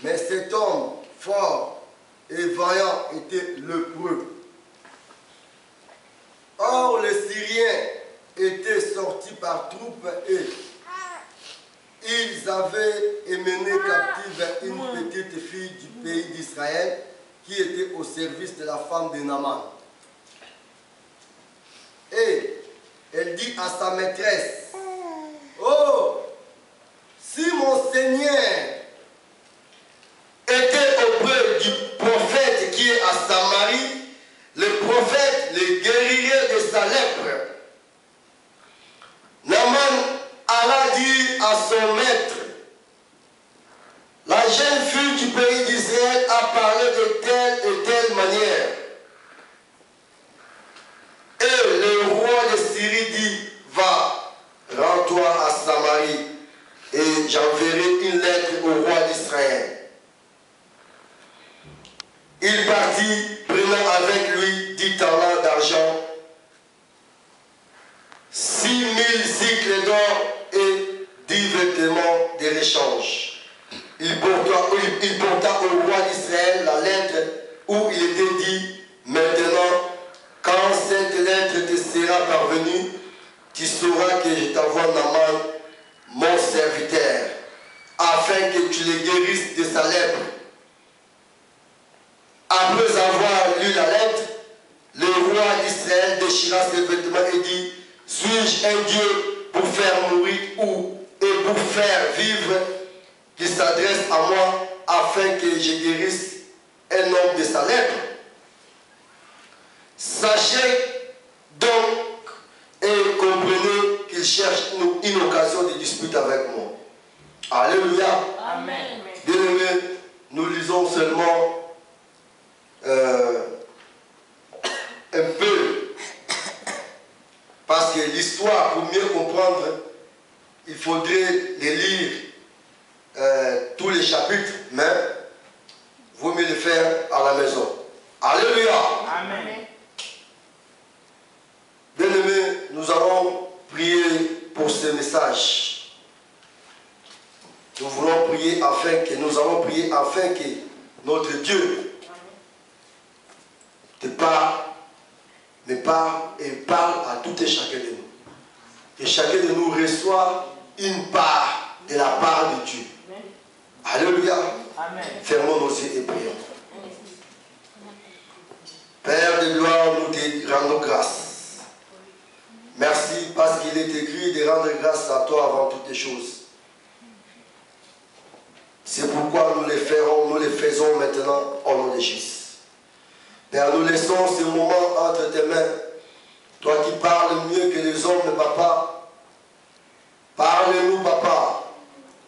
Mais cet homme fort et vaillant était lépreux. Or, les Syriens étaient sortis par troupes et ils avaient emmené captive une petite fille du pays d'Israël qui était au service de la femme de Naaman. Et elle dit à sa maîtresse, « Oh, si mon Seigneur était auprès du prophète qui est à Samarie, le prophète le guérirait de sa lèpre. » Naaman alla dire à son maître, « La jeune fille du pays d'Israël a parlé de telle et telle manière. » Et le roi de Syrie dit, « Va, rends-toi à Samarie, et j'enverrai une lettre au roi d'Israël. » Il partit, prenant avec lui 10 talents d'argent, 6000 cycles d'or et 10 vêtements de rechange. Il porta au roi d'Israël la lettre où il était dit, « Maintenant, quand cette lettre te sera parvenue, tu sauras que je t'envoie Naaman, mon serviteur, afin que tu le guérisses de sa lèpre. » Après avoir lu la lettre, le roi d'Israël déchira ses vêtements et dit, « Suis-je un Dieu pour faire mourir et pour faire vivre, qui s'adresse à moi afin que je guérisse un homme de sa lèpre? Sachez donc et comprenez qu'il cherche une occasion de dispute avec moi. » Alléluia. Amen. Bien-aimés, nous lisons seulement un peu, parce que l'histoire, pour mieux comprendre, il faudrait les lire tous les chapitres, mais vaut mieux le faire à la maison. Alléluia. Amen. Bien-aimés, nous allons prier pour ce message. Nous allons prier afin que notre Dieu me parle et parle à tout et chacun de nous. Que chacun de nous reçoit une part de la part de Dieu. Alléluia. Amen. Fermons nos yeux et prions. Père de gloire, nous te rendons grâce. Merci parce qu'il est écrit de rendre grâce à toi avant toutes les choses. C'est pourquoi nous les faisons maintenant au nom de Jésus. Père, nous laissons ce moment entre tes mains. Toi qui parles mieux que les hommes, papa. Parle-nous, papa.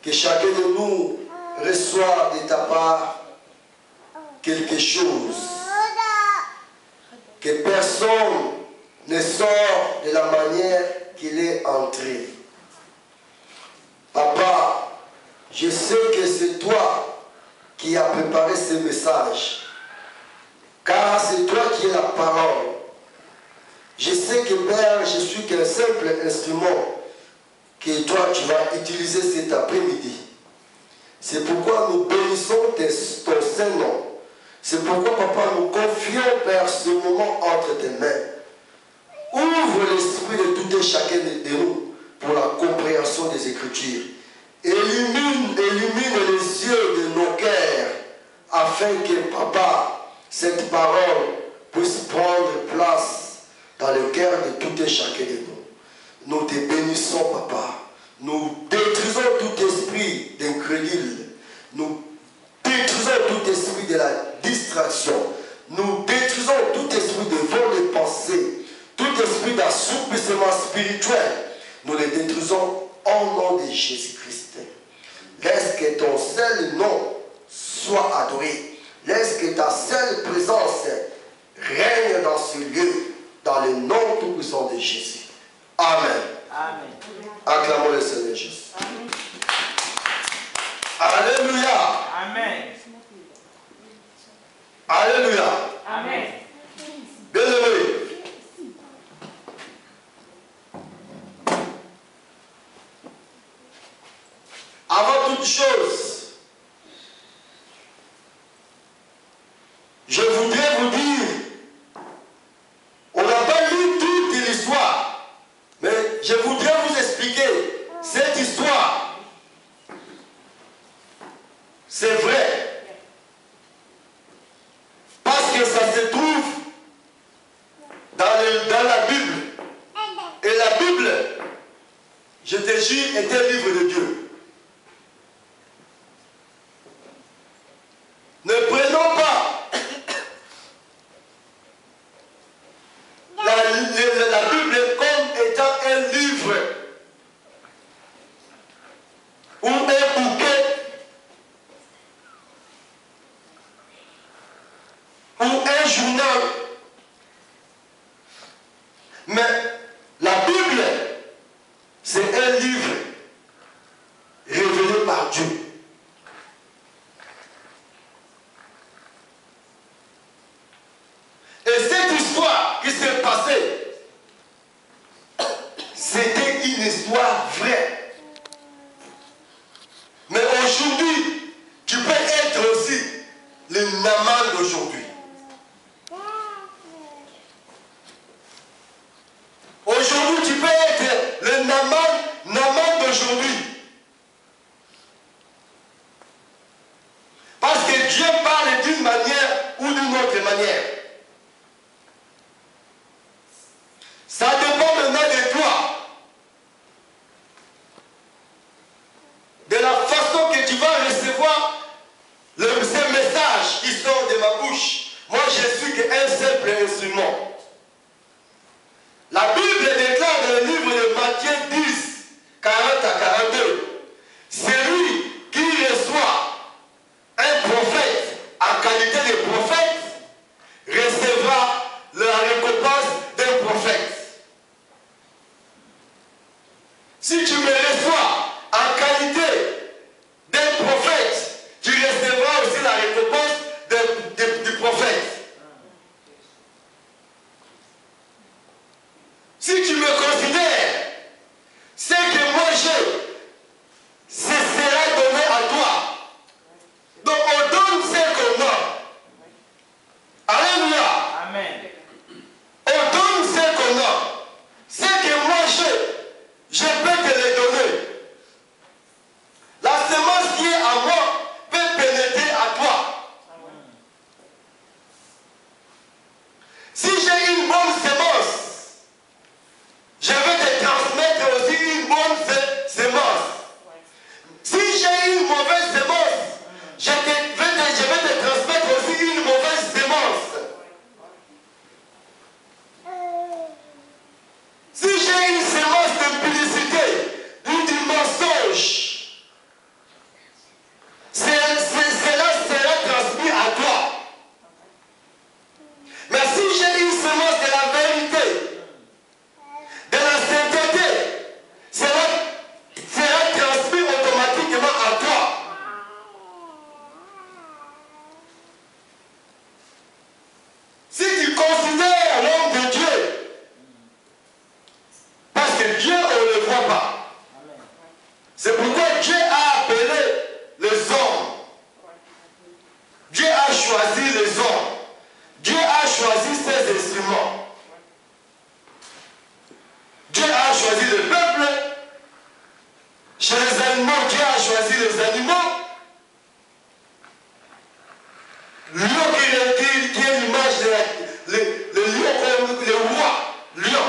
Que chacun de nous reçoive de ta part quelque chose. Que personne ne sort de la manière qu'il est entré. Papa, je sais que c'est toi qui as préparé ce message. Car c'est toi qui es la parole. Je sais que Père, je suis qu'un simple instrument que toi tu vas utiliser cet après-midi. C'est pourquoi nous bénissons ton Saint-Nom. C'est pourquoi, Papa, nous confions, Père, ce moment entre tes mains. Ouvre l'esprit de tout et chacun de nous pour la compréhension des Écritures. Illumine les yeux de nos cœurs afin que, Papa, cette parole puisse prendre place dans le cœur de tout et chacun de nous. Nous te bénissons, Papa. Nous détruisons tout esprit d'incrédule. Nous détruisons tout esprit de la distraction. Nous détruisons tout esprit de vol de pensée. Tout esprit d'assouplissement spirituel. Nous les détruisons au nom de Jésus-Christ. Laisse que ton seul nom soit adoré. Laisse que ta seule présence règne dans ce lieu, dans le nom tout-puissant de Jésus. Amen. Amen. Acclamons le Seigneur Jésus. Amen. Alléluia. Amen. Alléluia. Amen. Bien-aimés, avant toute chose, c'est vrai. Parce que ça se trouve dans la Bible. Et la Bible, je te jure, est un livre de Dieu. Ne prenons pas la Bible comme étant un livre ou un bouquet ou un journal. Mais la Bible, c'est un livre révélé par Dieu. Et cette histoire qui s'est passée, c'était une histoire vraie. Mais aujourd'hui, tu peux être aussi le Naaman d'aujourd'hui. Aujourd'hui, tu peux être le Naaman d'aujourd'hui. Parce que Dieu parle d'une manière ou d'une autre manière. Ça dépend maintenant de toi. De la façon que tu vas recevoir ces messages qui sortent de ma bouche. Moi, je suis qu'un simple instrument. La Bible déclare dans le livre de Matthieu 10, 40 à 42, celui qui reçoit un prophète en qualité de prophète recevra la récompense d'un prophète. Si tu me reçois en qualité d'un prophète, tu recevras aussi la récompense du prophète. Si tu me considères, ce que moi j'ai, ce sera donné à toi. Donc on donne ce qu'on a. Alléluia. Amen. On donne ce qu'on a. Ce que moi j'ai, je peux te le donner. La semence qui est à moi peut pénétrer à toi. Si j'ai une bonne semence, je vais te transmettre aussi une bonne semence. Si j'ai une mauvaise semence, je vais te transmettre aussi une mauvaise semence. Si j'ai une semence de publicité ou du mensonge, cela sera transmis à toi. Mais si j'ai une semence de la vérité, de la sainteté, cela sera transmis automatiquement à toi. Si tu considères l'homme de Dieu, parce que Dieu, on ne le voit pas. C'est pourquoi Dieu a appelé les hommes. Dieu a choisi les hommes. Dieu a choisi ses instruments. Dieu a choisi le peuple. Chez les animaux, Dieu a choisi les animaux. Lion qui est l'image de le lion comme le roi. Lion.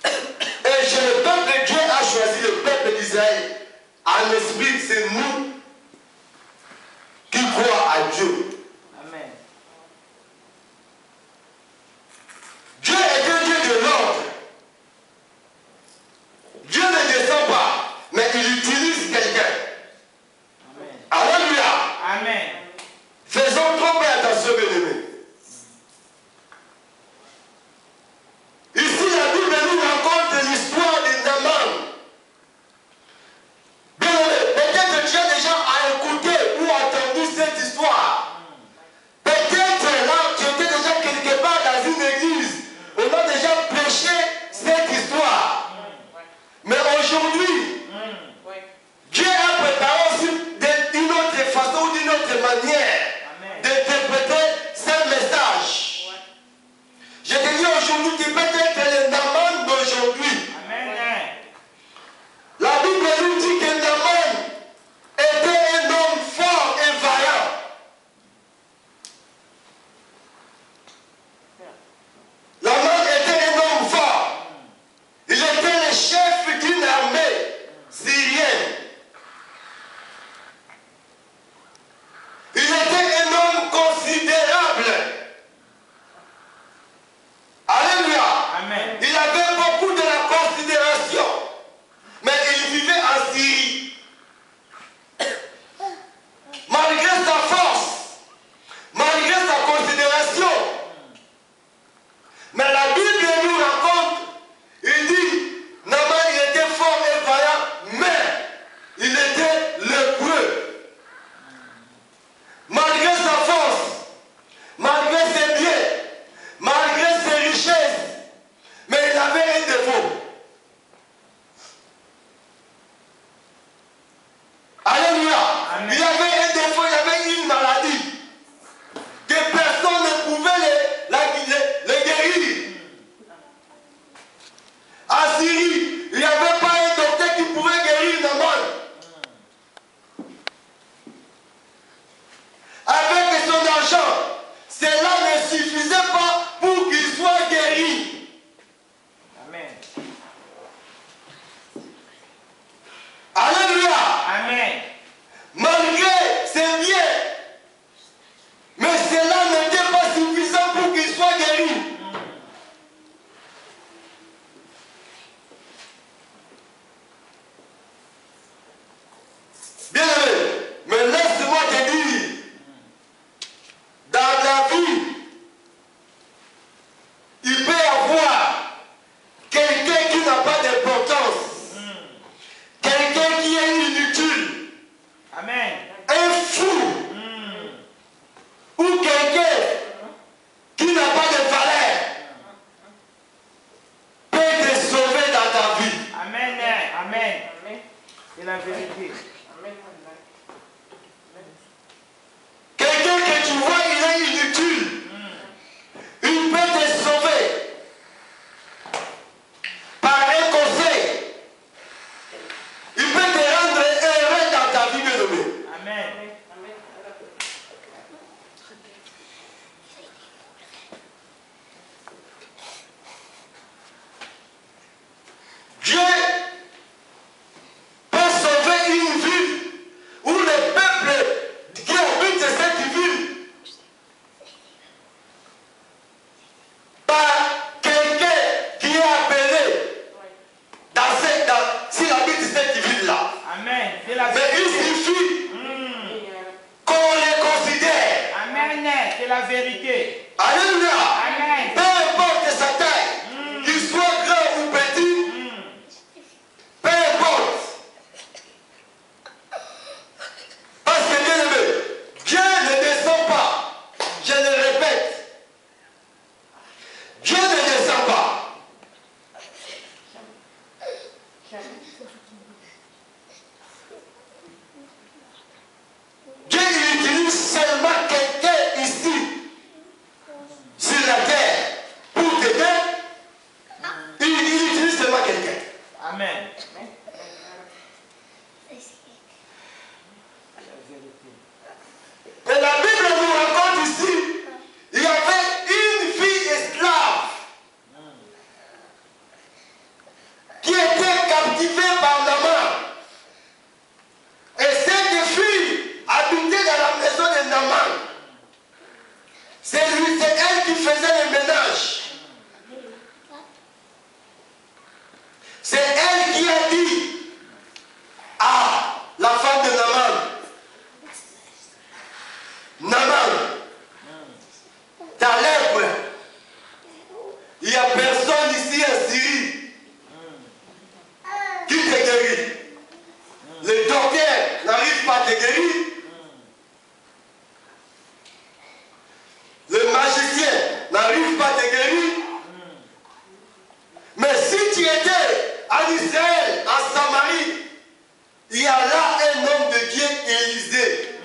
Et chez le peuple, Dieu a choisi le peuple d'Israël. En esprit, c'est nous qui croient à Dieu. Amen. Dieu est un Dieu de l'ordre. Dieu ne descend pas, mais il utilise quelqu'un. Amen. Alléluia. Amen. Faisons trop attention, bien-aimés. Ici, la Bible nous raconte l'histoire de Naaman. Bien-aimé, peut-être tu as déjà C'est la vérité. Quelqu'un que tu vois, il est inutile. Il peut te sauver par un conseil. Il peut te rendre heureux dans ta vie, bien-aimé. Amen. Dieu peut sauver une ville où le peuple qui habite cette ville par quelqu'un qui est appelé s'il habite cette ville-là. Amen. C'est la Mais vérité. il suffit qu'on les considère. Amen. C'est la vérité. Alléluia. Amen. Peu importe sa taille, qu'il soit grand ou petit, peu importe. Parce que bien aimé, Dieu ne descend pas. Je le répète. Dieu ne descend pas. Dieu il utilise seulement quelqu'un ici, sur la terre, pour t'aider. Il utilise seulement quelqu'un. Amen. Et la Bible nous raconte ici, il y avait une fille esclave qui était captivée par Naaman. Et cette fille habitait dans la maison de Naaman. C'est elle qui faisait le ménage. C'est elle qui a dit à la femme de Naaman, Naaman, ta lèpre, il n'y a personne ici en Syrie qui te guérit. Le docteur n'arrive pas à te guérir. Le magicien n'arrive pas à te guérir. Mais si tu étais en Israël, en Samarie, il y a là un homme de Dieu, Élisée,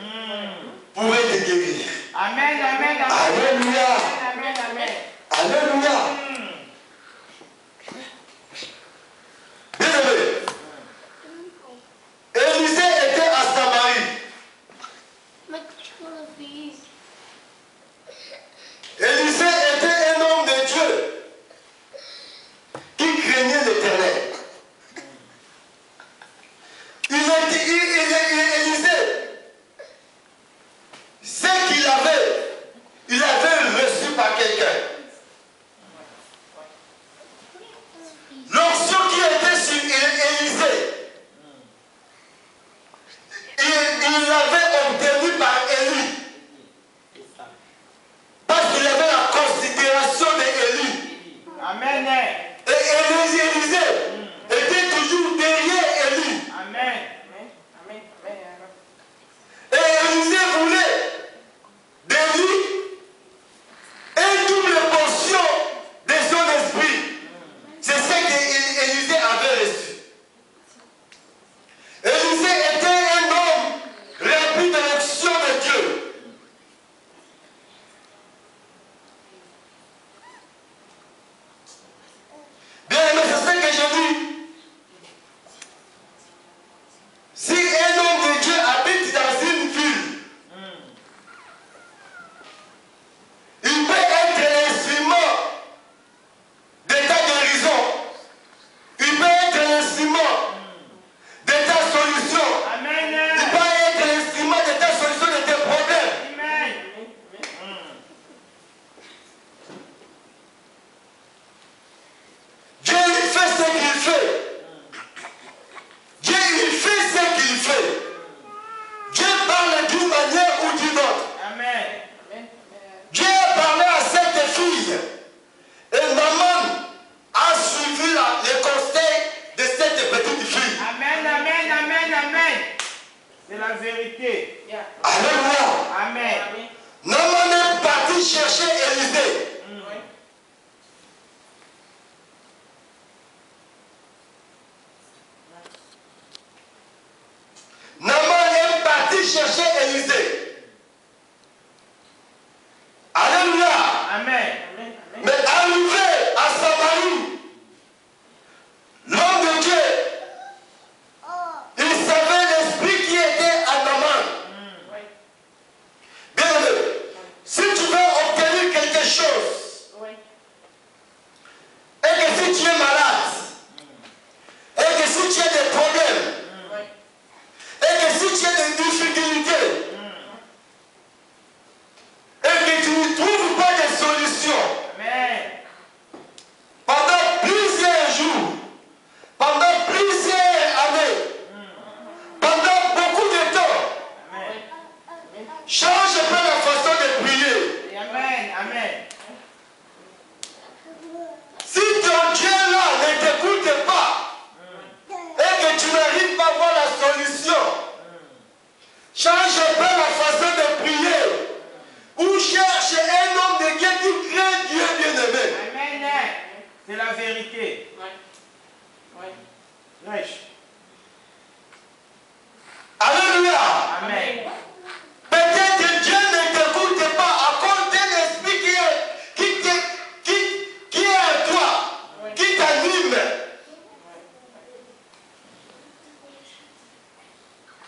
pourrait te guérir. Amen. Amen. Amen. Alléluia. Amen. Amen. Alléluia. Bien-aimé, Élisée était à Samarie. Élisée était un homme de Dieu qui craignait l'Éternel. Élisée, ce qu'il avait, il avait reçu par quelqu'un. L'onction qui était sur Élisée, il l'avait obtenu par Élie. Parce qu'il avait la considération d'Élie. Amen. Et Élisée était toujours derrière Élie. Amen. Et Élisée voulait d'Élie une double portion de son esprit. C'est ce qu'Élisée avait reçu. Élisée était un homme rempli de l'onction de Dieu. Bien, mais c'est ce que je dis. Si un homme de Dieu habite dans une ville, il peut être l'instrument de ta guérison. Il peut être l'instrument de ta solution. Amen. Il peut être l'instrument de ta solution de tes problèmes. Amen. Dieu il fait ce qu'il fait. Dieu il fait ce qu'il fait. Dieu parle d'une manière ou d'une autre. Amen. Dieu a parlé à cette fille. Et Naaman a suivi les conseils de cette petite fille. Amen. Amen. Amen. Amen. C'est la vérité. Alléluia. Amen. Naaman est parti chercher Élisée. chercher Élisée. Alléluia. Amen. Mais arrivé à Samarie, l'homme de Dieu, il savait l'esprit qui était à Naaman. Bien aimé, si tu veux obtenir quelque chose, et que si tu es malade, et que si tu as des problèmes, et que si tu as des difficultés, et que tu ne trouves pas de solution, pendant plusieurs jours, pendant plusieurs années, pendant beaucoup de temps, change un peu la façon de prier. Amen. Amen. Si ton Dieu là ne t'écoute pas et que tu n'arrives pas à voir la solution, change un peu la façon de prier ou cherche un homme de Dieu qui craint Dieu bien-aimé. Amen. C'est la vérité. Riche. Alléluia. Amen. Peut-être que Dieu ne t'écoute pas à cause d'un esprit qui est à toi, qui t'anime.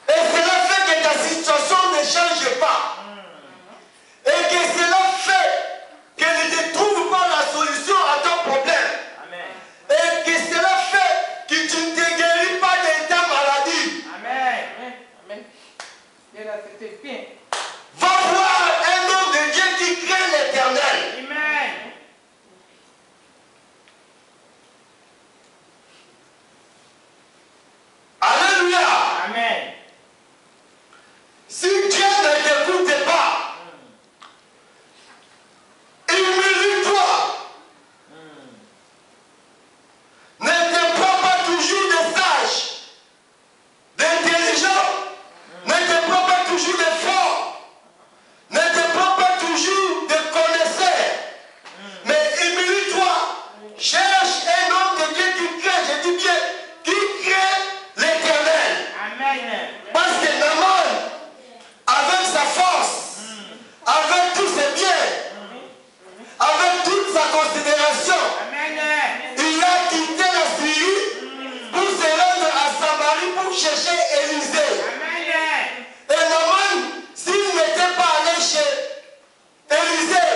Et cela fait que ta situation ne change pas. Et que cela fait qu'elle ne trouve pas la solution à ton problème. Amen. Et que cela fait que tu ne te guéris pas de ta maladie. Amen. Va voir un homme de Dieu qui craint l'Éternel. Amen. Alléluia. Amen. Si Dieu ne t'écoute pas, humilie-toi. Ne te prends pas toujours de sage, d'intelligent. Ne te prends pas toujours de fort. Ne te prends pas toujours de connaisseur. Mais humilie-toi. Cherche un homme de Dieu qui craint, je dis bien, qui craint l'Éternel. Amen. Parce que Naaman, avec sa force, avec tous ses biens, avec toute sa considération, Amen. il a quitté la Syrie pour se rendre à Samarie pour chercher Élisée. Amen. Et Naaman, s'il n'était pas allé chez Élisée,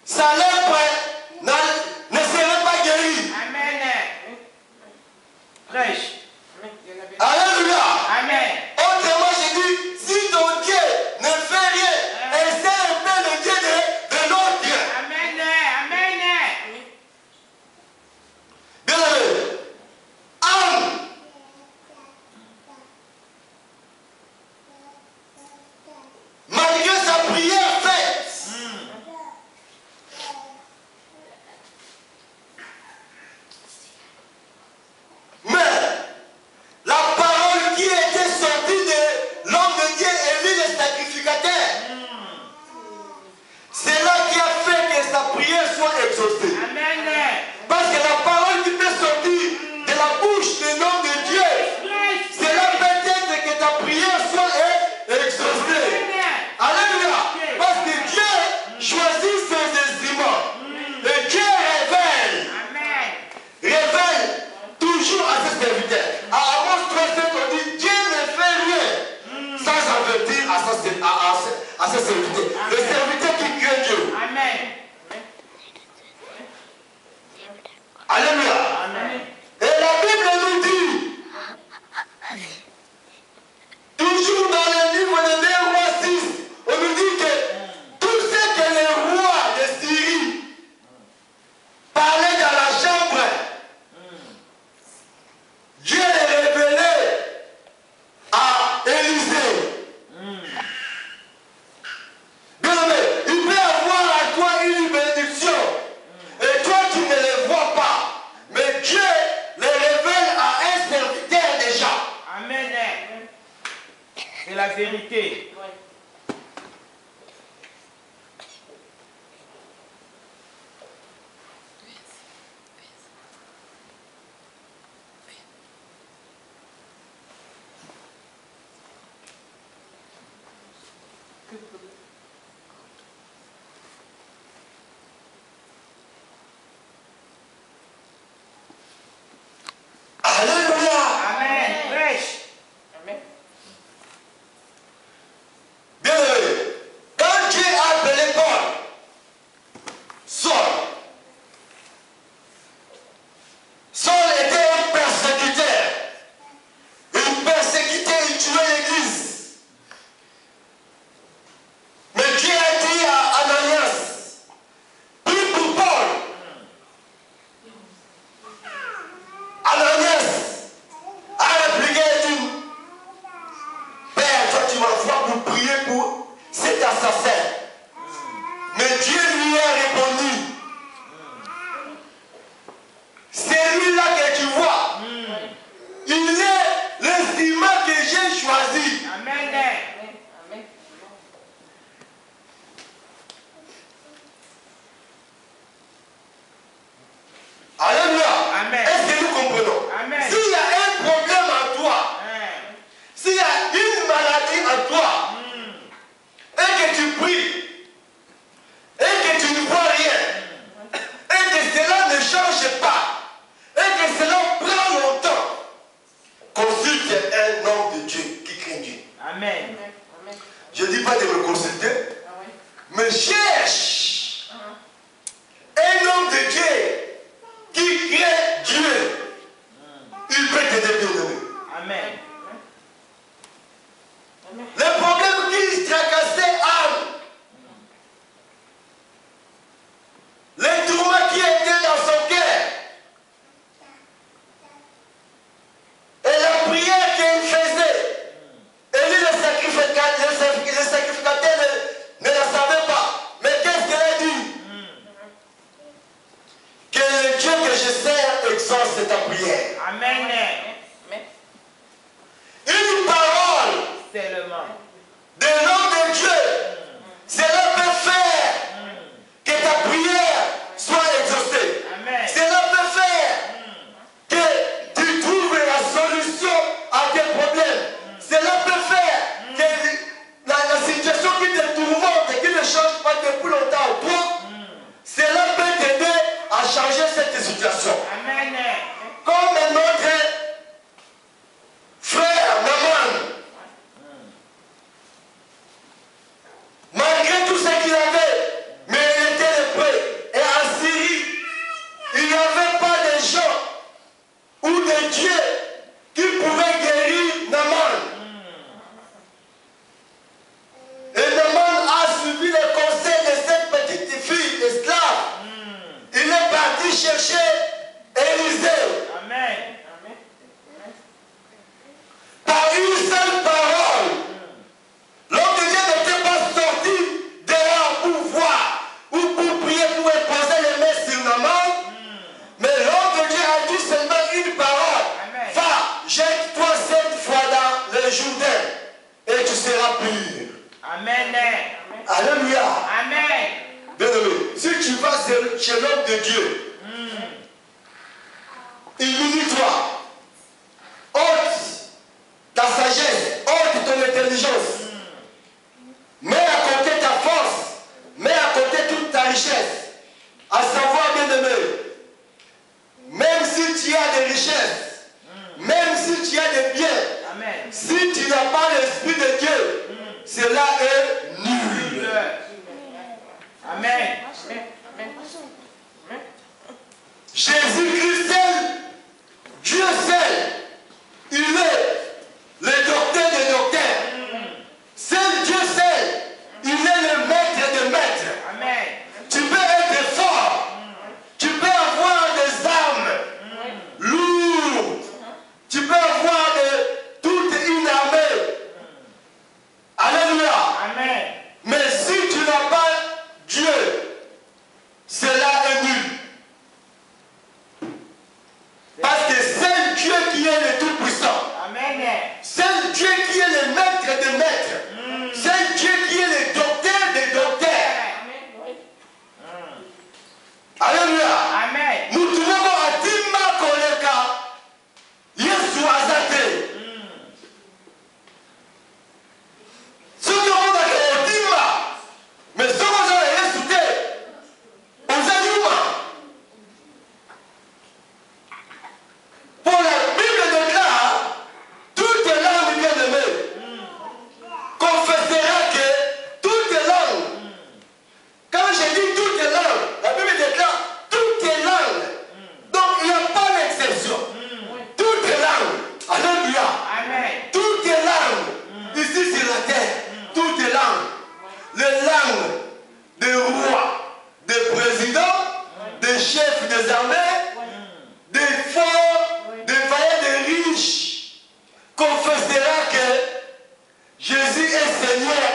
sa lèpre ne serait pas guérie. Amen. Riche. Alléluia. Amen. Autrement, je dis, si ton Dieu ne fait rien, essaie un peu le Dieu de notre Dieu. Amen. Amen. Bien aimé, Anne, malgré sa prière faite, mais la parole qui était sortie de l'homme de Dieu, Élie le sacrificateur, c'est là qui a fait que sa prière soit exaucée. Amen. Parce que la parole qui peut sortir de la bouche de l'homme de Dieu, cela peut être que ta prière soit exaucée. Alléluia. Parce que Dieu choisit ses instruments. Et Dieu révèle toujours à ses serviteurs. À Amos 3:7, on dit Dieu ne fait rien sans avertir à ses serviteurs. Le serviteur qui craint Dieu. Amen. Alléluia. Amen. Et la Bible nous dit, toujours dans le livre de 2 Rois 6, on nous dit que tout ce que le roi de Syrie parlait dans la chambre, Dieu l'a révélé à Élisée. Bien aimé, il peut avoir à toi une bénédiction. Et toi, tu ne les vois pas. Mais Dieu les révèle à un serviteur déjà. Amen. C'est la vérité. de tuer l'église. Mais Dieu a dit à Ananias, prie pour Paul. Ananias a répliqué et dit, Père, toi tu m'envoies pour prier pour cet assassin. Mais Dieu lui a répondu, c'est lui-là que tu vois. Il est l'instrument que j'ai choisi. Amen. Alléluia. Amen. Est-ce que nous comprenons? Amen. S'il y a un problème en toi, s'il y a une maladie en toi, et que tu pries, et que tu ne vois rien, et que cela ne change pas, et que cela prend longtemps, consulte un homme de Dieu qui craint Dieu. Amen. Je ne dis pas de me consulter, mais cherche un homme de Dieu qui craint Dieu. Il peut t'aider, bien-aimé. Amen. Le problème qui tracassait Anne, les tourments qui étaient dans son cœur, et la prière qu'elle faisait, Élie le sacrificateur ne la savait pas. Mais qu'est-ce qu'elle a dit? Que le Dieu que je sers exauce ta prière. Amen. Une parole Seulement. de l'homme de Dieu, cela peut faire que ta prière soit exaucée. Amen. Cela peut faire que tu trouves la solution à tes problèmes. Cela peut faire que la situation qui te tourmente et qui ne change pas depuis longtemps, toi, cela peut t'aider à changer cette situation. Amen. Comme notre frère Naman, malgré tout ce qu'il avait, mais il était lépreux. Et en Syrie, il n'y avait pas de gens ou de Dieu qui pouvaient guérir Naman. Et Naman a suivi les conseils de cette petite fille esclave. Il est parti chercher Élisée. Amen. Par une seule parole. L'homme de Dieu n'était pas sorti dehors pour voir ou pour prier, pour imposer les mains sur Naman. Mais l'homme de Dieu a dit seulement une parole. Amen. Va, jette-toi 7 fois dans le Jourdain et tu seras pur. Amen. Alléluia. Amen. Bien-aimé, si tu vas chez l'homme de Dieu, humilie-toi, ôte ta sagesse, ôte ton intelligence, mets à côté ta force, mets à côté toute ta richesse, à savoir, bien-aimé, même si tu as des richesses, même si tu as des biens, Amen. si tu n'as pas l'esprit de Dieu, cela est nul. Amen. Jésus-Christ seul, Dieu seul, il est le docteur des docteurs. Seul Dieu seul, il est le maître des maîtres. Amen. Tu peux être fort, tu peux avoir des armes lourdes, tu peux avoir toute une armée. Alléluia. Amen. Mais si tu n'as pas Dieu, Seigneur